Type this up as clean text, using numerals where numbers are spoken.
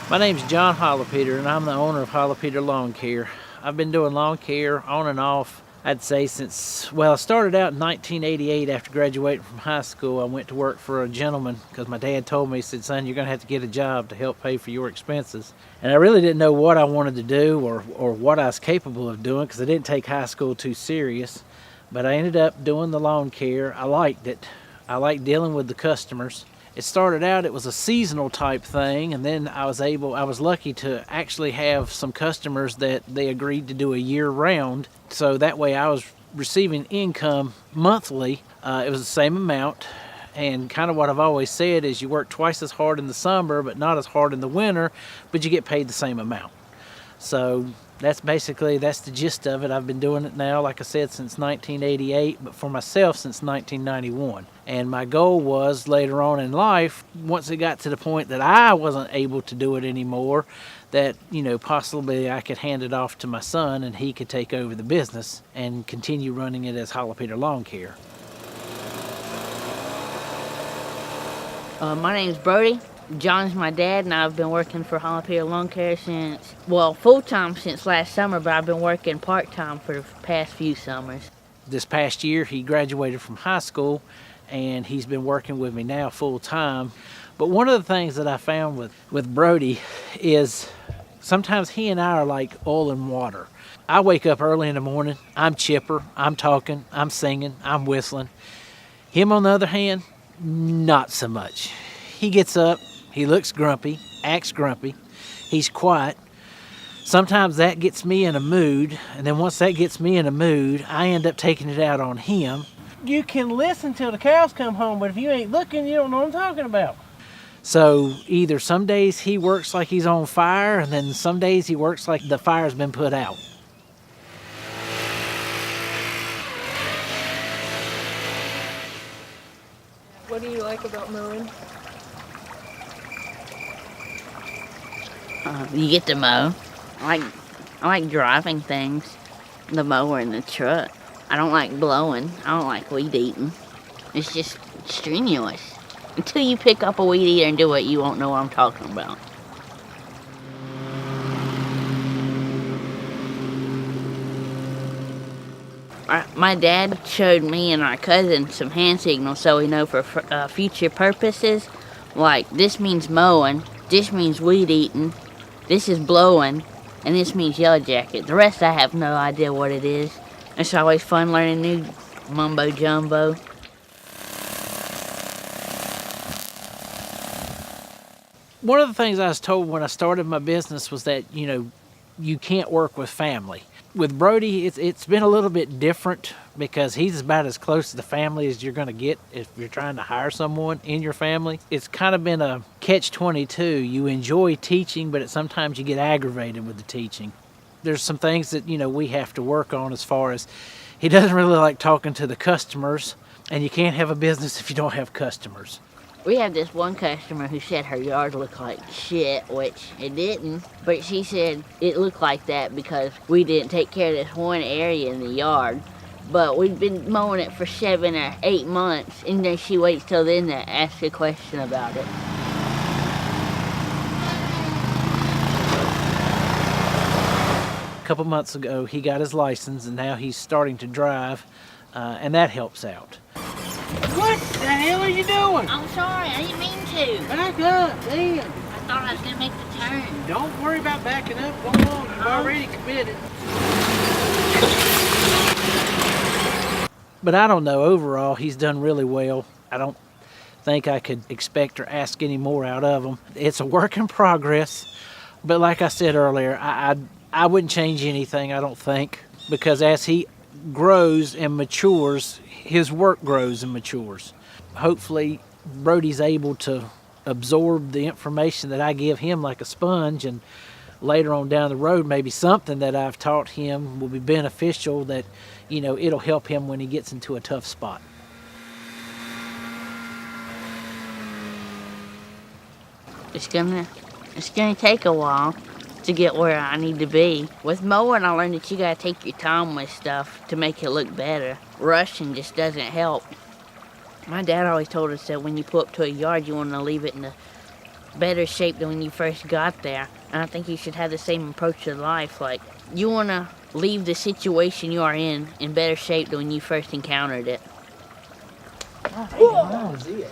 My name's John Hollopeter, and I'm the owner of Hollopeter Lawn Care. I've been doing lawn care on and off, I'd say since, well, I started out in 1988 after graduating from high school. I went to work for a gentleman because my dad told me, he said, son, you're going to have to get a job to help pay for your expenses. And I really didn't know what I wanted to do or what I was capable of doing because I didn't take high school too serious. But I ended up doing the lawn care. I liked it. I liked dealing with the customers. It started out, it was a seasonal type thing, and then I was lucky to actually have some customers that they agreed to do a year round. So that way I was receiving income monthly. It was the same amount. And kind of what I've always said is you work twice as hard in the summer, but not as hard in the winter, but you get paid the same amount. So that's the gist of it. I've been doing it now, like I said, since 1988, but for myself since 1991. And my goal was later on in life, once it got to the point that I wasn't able to do it anymore, that, possibly I could hand it off to my son and he could take over the business and continue running it as Hollopeter Lawn Care. My name's Brody. John's my dad, and I've been working for Hollopeter Lawn Care full-time since last summer, but I've been working part-time for the past few summers. This past year, he graduated from high school, and he's been working with me now full-time. But one of the things that I found with Brody is sometimes he and I are like oil and water. I wake up early in the morning, I'm chipper, I'm talking, I'm singing, I'm whistling. Him, on the other hand, not so much. He gets up, he looks grumpy, acts grumpy, he's quiet. Sometimes that gets me in a mood, and then once that gets me in a mood, I end up taking it out on him. You can listen till the cows come home, but if you ain't looking, you don't know what I'm talking about. So either some days he works like he's on fire, and then some days he works like the fire's been put out. What do you like about mowing? You get to mow. I like driving things, the mower and the truck. I don't like blowing. I don't like weed eating. It's just strenuous. Until you pick up a weed eater and do it, you won't know what I'm talking about. My dad showed me and our cousin some hand signals so we know for future purposes. Like, this means mowing, this means weed eating, this is blowing, and this means yellow jacket. The rest I have no idea what it is. It's always fun learning new mumbo jumbo. One of the things I was told when I started my business was that, you can't work with family. With Brody, it's been a little bit different because he's about as close to the family as you're going to get if you're trying to hire someone in your family. It's kind of been a catch-22. You enjoy teaching, but sometimes you get aggravated with the teaching. There's some things that, we have to work on as far as he doesn't really like talking to the customers, and you can't have a business if you don't have customers. We have this one customer who said her yard looked like shit, which it didn't, but she said it looked like that because we didn't take care of this one area in the yard. But we've been mowing it for 7 or 8 months, and then she waits till then to ask a question about it. A couple months ago, he got his license, and now he's starting to drive, and that helps out. What the hell are you doing? I'm sorry, I didn't mean to. Back up, then. I thought I was going to make the turn. Don't worry about backing up. Go on, you've already committed. But I don't know, overall, he's done really well. I don't think I could expect or ask any more out of him. It's a work in progress, but like I said earlier, I wouldn't change anything, I don't think, because as he grows and matures, his work grows and matures. Hopefully, Brody's able to absorb the information that I give him like a sponge, and later on down the road, maybe something that I've taught him will be beneficial that, it'll help him when he gets into a tough spot. It's gonna take a while. to get where I need to be. With mowing, I learned that you gotta take your time with stuff to make it look better. Rushing just doesn't help. My dad always told us that when you pull up to a yard, you want to leave it in a better shape than when you first got there. And I think you should have the same approach to life. Like, you want to leave the situation you are in better shape than when you first encountered it. How is it?